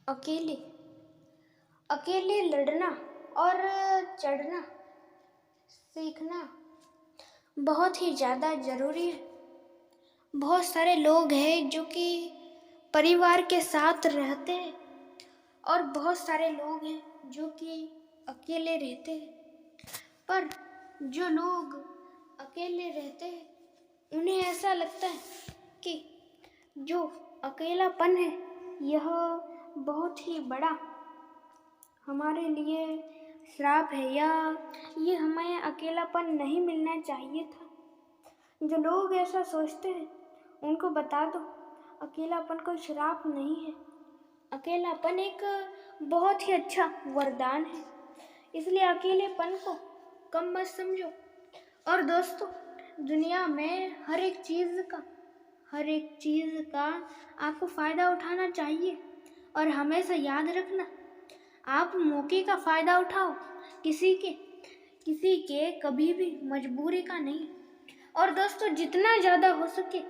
अकेले अकेले लड़ना और चढ़ना सीखना बहुत ही ज़्यादा ज़रूरी है। बहुत सारे लोग हैं जो कि परिवार के साथ रहते हैं और बहुत सारे लोग हैं जो कि अकेले रहते हैं। पर जो लोग अकेले रहते हैं उन्हें ऐसा लगता है कि जो अकेलापन है यह बहुत ही बड़ा हमारे लिए श्राप है, या ये हमें अकेलापन नहीं मिलना चाहिए था। जो लोग ऐसा सोचते हैं उनको बता दो, अकेलापन कोई श्राप नहीं है। अकेलापन एक बहुत ही अच्छा वरदान है, इसलिए अकेलेपन को कम मत समझो। और दोस्तों, दुनिया में हर एक चीज़ का आपको फ़ायदा उठाना चाहिए और हमेशा याद रखना, आप मौके का फ़ायदा उठाओ, किसी के कभी भी मजबूरी का नहीं। और दोस्तों, जितना ज़्यादा हो सके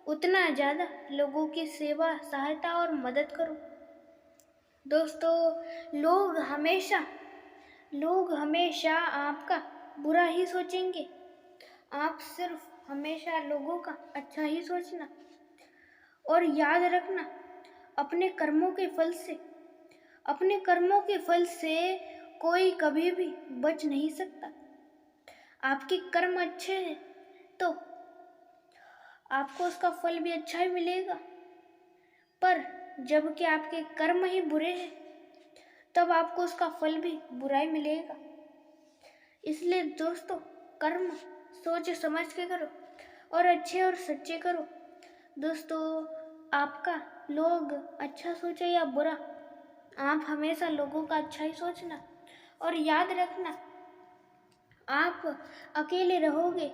उतना ज़्यादा लोगों की सेवा, सहायता और मदद करो। दोस्तों, लोग हमेशा आपका बुरा ही सोचेंगे। आप सिर्फ हमेशा लोगों का अच्छा ही सोचना और याद रखना, अपने कर्मों के फल से कोई कभी भी बच नहीं सकता। आपके कर्म अच्छे हैं तो आपको उसका फल भी अच्छा ही मिलेगा, पर जबकि आपके कर्म ही बुरे हैं तब आपको उसका फल भी बुरा ही मिलेगा। इसलिए दोस्तों, कर्म सोच समझ के करो और अच्छे और सच्चे करो। दोस्तों, आपका लोग अच्छा सोचे या बुरा, आप हमेशा लोगों का अच्छा ही सोचना और याद रखना, आप अकेले रहोगे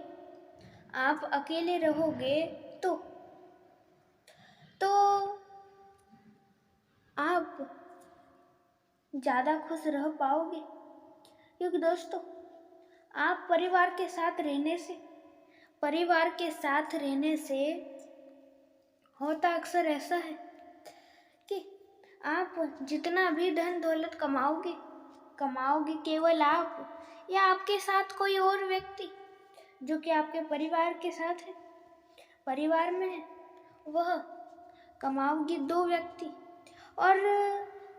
तो आप ज़्यादा खुश रह पाओगे। क्योंकि दोस्तों, आप परिवार के साथ रहने से होता अक्सर ऐसा है कि आप जितना भी धन दौलत कमाओगे केवल आप या आपके साथ कोई और व्यक्ति जो कि आपके परिवार के साथ है, परिवार में है, वह कमाओगे 2 व्यक्ति। और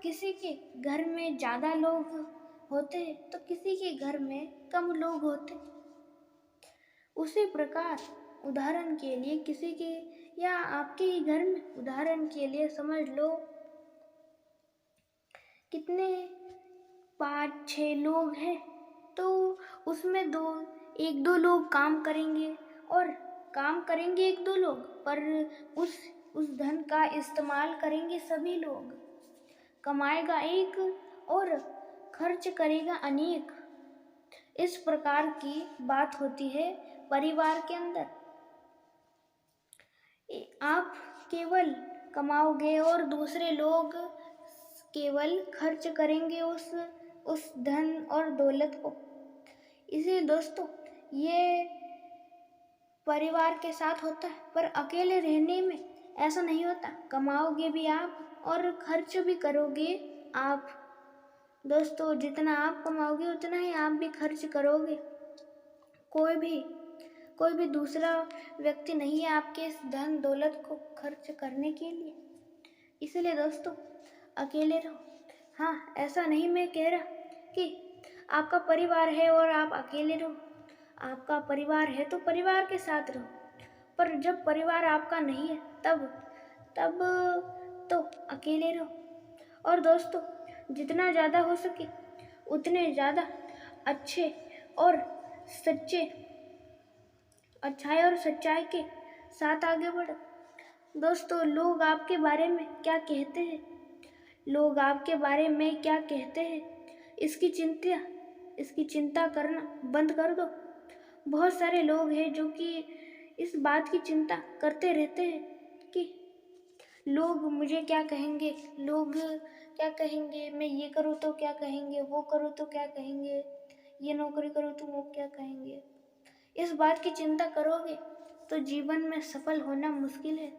किसी के घर में ज़्यादा लोग होते हैं तो किसी के घर में कम लोग होते। उसी प्रकार उदाहरण के लिए किसी के या आपके ही घर में उदाहरण के लिए समझ लो कितने 5-6 लोग हैं, तो उसमें 1-2 लोग काम करेंगे 1-2 लोग, पर उस धन का इस्तेमाल करेंगे सभी लोग। कमाएगा एक और खर्च करेगा अनेक। इस प्रकार की बात होती है परिवार के अंदर। आप केवल कमाओगे और दूसरे लोग केवल खर्च करेंगे उस धन और दौलत को। इसलिए दोस्तों, ये परिवार के साथ होता है, पर अकेले रहने में ऐसा नहीं होता। कमाओगे भी आप और खर्च भी करोगे आप। दोस्तों, जितना आप कमाओगे उतना ही आप भी खर्च करोगे। कोई भी दूसरा व्यक्ति नहीं है आपके इस धन दौलत को खर्च करने के लिए। इसलिए दोस्तों, अकेले रहो। हाँ, ऐसा नहीं मैं कह रहा कि आपका परिवार है और आप अकेले रहो। आपका परिवार है तो परिवार के साथ रहो, पर जब परिवार आपका नहीं है तब तो अकेले रहो। और दोस्तों, जितना ज़्यादा हो सके उतने ज़्यादा अच्छे और सच्चाई के साथ आगे बढ़ो। दोस्तों, लोग आपके बारे में क्या कहते हैं इसकी चिंता करना बंद कर दो। बहुत सारे लोग हैं जो कि इस बात की चिंता करते रहते हैं कि लोग मुझे क्या कहेंगे, मैं ये करूँ तो क्या कहेंगे, वो करूँ तो क्या कहेंगे, ये नौकरी करूँ तो वो क्या कहेंगे। इस बात की चिंता करोगे तो जीवन में सफल होना मुश्किल है।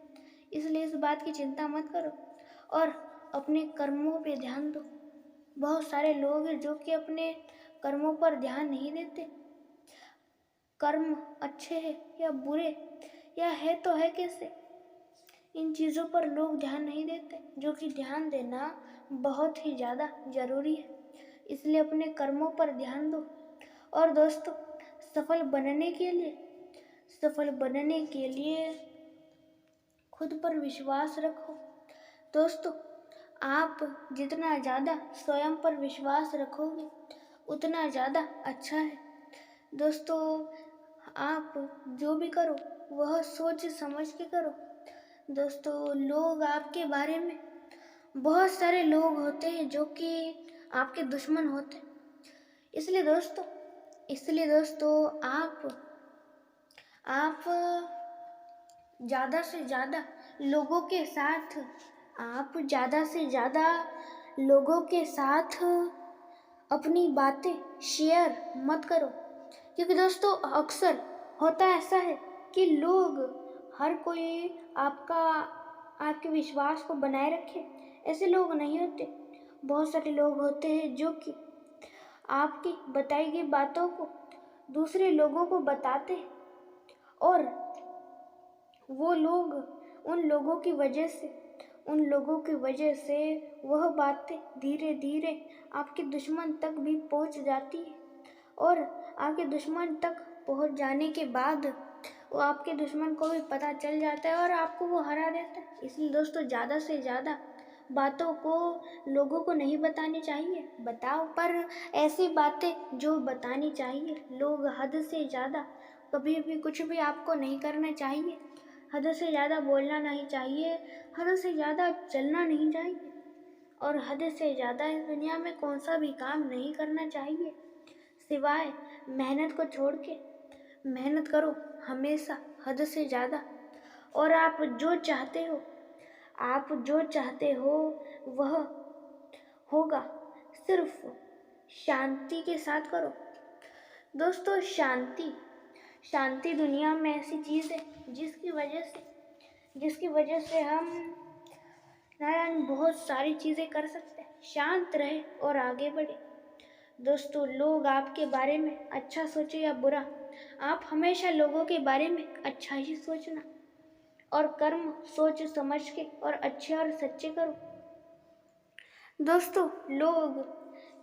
इसलिए इस बात की चिंता मत करो और अपने कर्मों पे ध्यान दो। बहुत सारे लोग हैं जो कि अपने कर्मों पर ध्यान नहीं देते। कर्म अच्छे हैं या बुरे, या है तो है कैसे, इन चीज़ों पर लोग ध्यान नहीं देते, जो कि ध्यान देना बहुत ही ज़्यादा ज़रूरी है। इसलिए अपने कर्मों पर ध्यान दो। और दोस्तों, सफल बनने के लिए खुद पर विश्वास रखो। दोस्तों, आप जितना ज़्यादा स्वयं पर विश्वास रखोगे उतना ज़्यादा अच्छा है। दोस्तों, आप जो भी करो वह सोच समझ के करो। दोस्तों, लोग आपके बारे में, बहुत सारे लोग होते हैं जो कि आपके दुश्मन होते हैं। इसलिए दोस्तों आप ज़्यादा से ज़्यादा लोगों के साथ अपनी बातें शेयर मत करो। क्योंकि दोस्तों, अक्सर होता ऐसा है कि लोग, हर कोई आपके विश्वास को बनाए रखे, ऐसे लोग नहीं होते। बहुत सारे लोग होते हैं जो कि आपकी बताई गई बातों को दूसरे लोगों को बताते हैं, और वो लोग उन लोगों की वजह से वह बातें धीरे धीरे आपके दुश्मन तक भी पहुंच जाती है। और आपके दुश्मन तक पहुंच जाने के बाद वो आपके दुश्मन को भी पता चल जाता है और आपको वो हरा देता है। इसलिए दोस्तों, ज़्यादा से ज़्यादा बातों को लोगों को नहीं बतानी चाहिए। बताओ, पर ऐसी बातें जो बतानी चाहिए। लोग हद से ज़्यादा कभी भी कुछ भी आपको नहीं करना चाहिए। हद से ज़्यादा बोलना नहीं चाहिए, हद से ज़्यादा चलना नहीं चाहिए, और हद से ज़्यादा इस दुनिया में कौन सा भी काम नहीं करना चाहिए, सिवाय मेहनत को छोड़ के। मेहनत करो हमेशा हद से ज़्यादा, और आप जो चाहते हो वह होगा। सिर्फ शांति के साथ करो। दोस्तों, शांति दुनिया में ऐसी चीज़ है जिसकी वजह से हम बहुत सारी चीज़ें कर सकते हैं। शांत रहे और आगे बढ़े। दोस्तों, लोग आपके बारे में अच्छा सोचे या बुरा, आप हमेशा लोगों के बारे में अच्छा ही सोचना, और कर्म सोच समझ के और अच्छे और सच्चे करो। दोस्तों,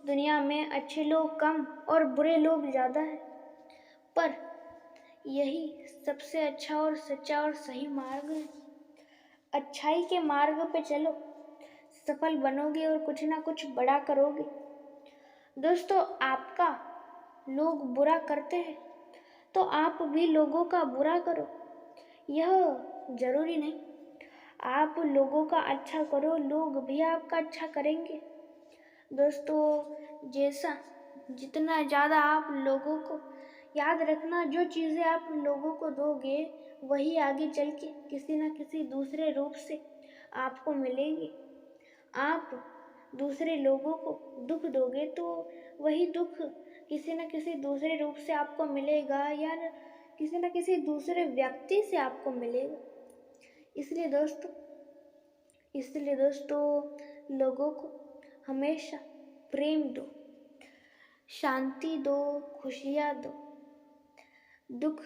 दुनिया में अच्छे लोग कम और बुरे लोग ज़्यादा हैं, पर यही सबसे अच्छा और सच्चा और सही मार्ग है। अच्छाई के मार्ग पे चलो, सफल बनोगे और कुछ ना कुछ बड़ा करोगे। दोस्तों, आपका लोग बुरा करते हैं तो आप भी लोगों का बुरा करो, यह जरूरी नहीं। आप लोगों का अच्छा करो, लोग भी आपका अच्छा करेंगे। दोस्तों, जितना ज़्यादा आप लोगों को, याद रखना, जो चीज़ें आप लोगों को दोगे वही आगे चल के किसी न किसी दूसरे रूप से आपको मिलेगी। आप दूसरे लोगों को दुख दोगे तो वही दुख किसी न किसी दूसरे रूप से आपको मिलेगा, या किसी न किसी दूसरे व्यक्ति से आपको मिलेगा। इसलिए दोस्तों, लोगों को हमेशा प्रेम दो, शांति दो, खुशियाँ दो। दुख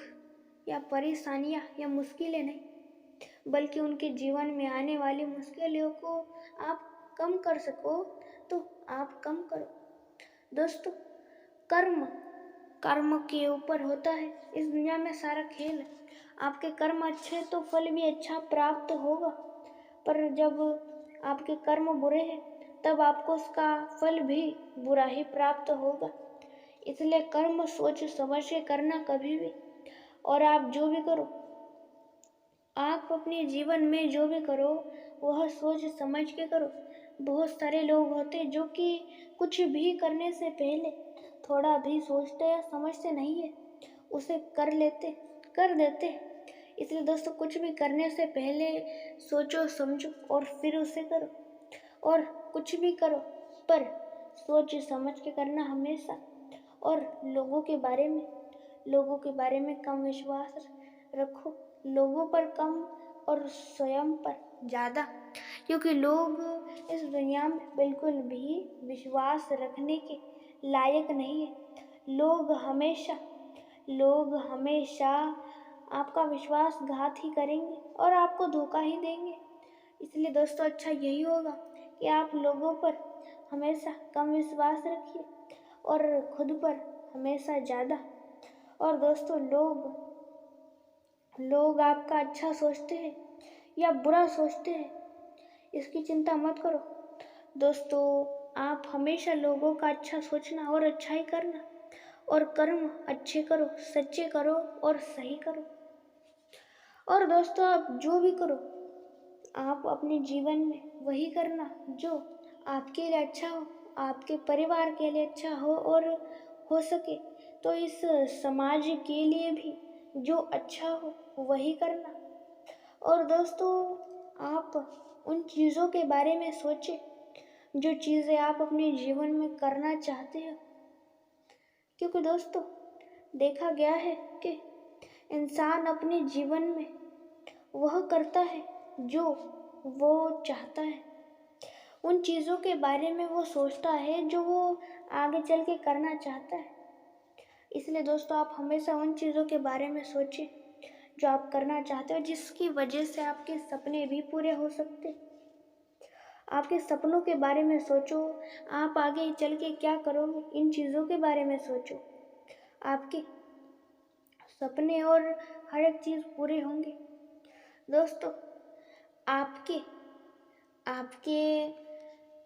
या परेशानियाँ या मुश्किलें नहीं, बल्कि उनके जीवन में आने वाली मुश्किलों को आप कम कर सको तो आप कम करो। दोस्तों, कर्म के ऊपर होता है इस दुनिया में सारा खेल। आपके कर्म अच्छे तो फल भी अच्छा प्राप्त होगा, पर जब आपके कर्म बुरे हैं तब आपको उसका फल भी बुरा ही प्राप्त होगा। इसलिए कर्म सोच समझ के करना कभी भी। और आप जो भी करो, आप अपने जीवन में जो भी करो वह सोच समझ के करो। बहुत सारे लोग होते जो कि कुछ भी करने से पहले थोड़ा भी सोचते या समझते नहीं है, उसे कर देते। इसलिए दोस्तों, कुछ भी करने से पहले सोचो समझो और फिर उसे करो। और कुछ भी करो पर सोच समझ के करना हमेशा। और लोगों के बारे में कम विश्वास रखो, लोगों पर कम और स्वयं पर ज़्यादा, क्योंकि लोग इस दुनिया में बिल्कुल भी विश्वास रखने के लायक नहीं है। लोग हमेशा आपका विश्वासघात ही करेंगे और आपको धोखा ही देंगे। इसलिए दोस्तों अच्छा यही होगा कि आप लोगों पर हमेशा कम विश्वास रखिए और खुद पर हमेशा ज़्यादा। और दोस्तों लोग आपका अच्छा सोचते हैं या बुरा सोचते हैं, इसकी चिंता मत करो दोस्तों। आप हमेशा लोगों का अच्छा सोचना और अच्छाई करना और कर्म अच्छे करो, सच्चे करो और सही करो। और दोस्तों आप जो भी करो, आप अपने जीवन में वही करना जो आपके लिए अच्छा हो, आपके परिवार के लिए अच्छा हो, और हो सके तो इस समाज के लिए भी जो अच्छा हो वही करना। और दोस्तों आप उन चीज़ों के बारे में सोचें जो चीज़ें आप अपने जीवन में करना चाहते हो, क्योंकि दोस्तों देखा गया है कि इंसान अपने जीवन में वह करता है जो वो चाहता है। उन चीज़ों के बारे में वो सोचता है जो वो आगे चल के करना चाहता है। इसलिए दोस्तों आप हमेशा उन चीज़ों के बारे में सोचें जो आप करना चाहते हो, जिसकी वजह से आपके सपने भी पूरे हो सकते। आपके सपनों के बारे में सोचो, आप आगे चल के क्या करोगे, इन चीज़ों के बारे में सोचो। आपके सपने और हर एक चीज़ पूरे होंगे। दोस्तों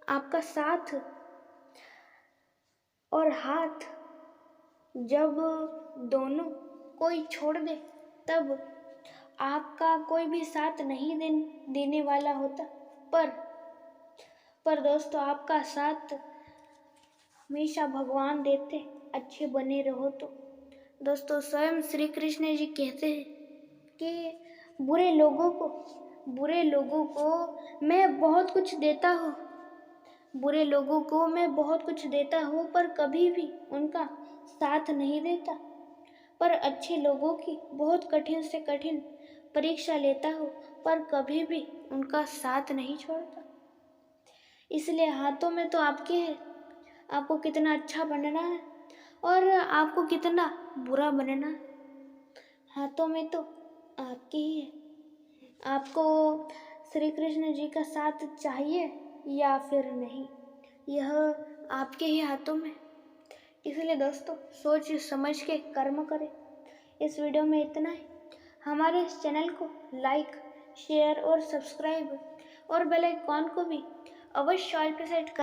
आपका साथ और हाथ जब दोनों कोई छोड़ दे, तब आपका कोई भी साथ नहीं देने वाला होता। पर दोस्तों आपका साथ हमेशा भगवान देते, अच्छे बने रहो तो। दोस्तों स्वयं श्री कृष्ण जी कहते हैं कि बुरे लोगों को मैं बहुत कुछ देता हूँ, बुरे लोगों को मैं बहुत कुछ देता हूँ, पर कभी भी उनका साथ नहीं देता। पर अच्छे लोगों की बहुत कठिन से कठिन परीक्षा लेता हूँ, पर कभी भी उनका साथ नहीं छोड़ता। इसलिए हाथों में तो आपके है, आपको कितना अच्छा बनना है और आपको कितना बुरा बनना है, हाथों में तो आपके ही है। आपको श्री कृष्ण जी का साथ चाहिए या फिर नहीं, यह आपके ही हाथों में। इसलिए दोस्तों सोच समझ के कर्म करें। इस वीडियो में इतना ही। हमारे इस चैनल को लाइक, शेयर और सब्सक्राइब और बेल आइकॉन को भी अवश्य ऑल पे सेट कर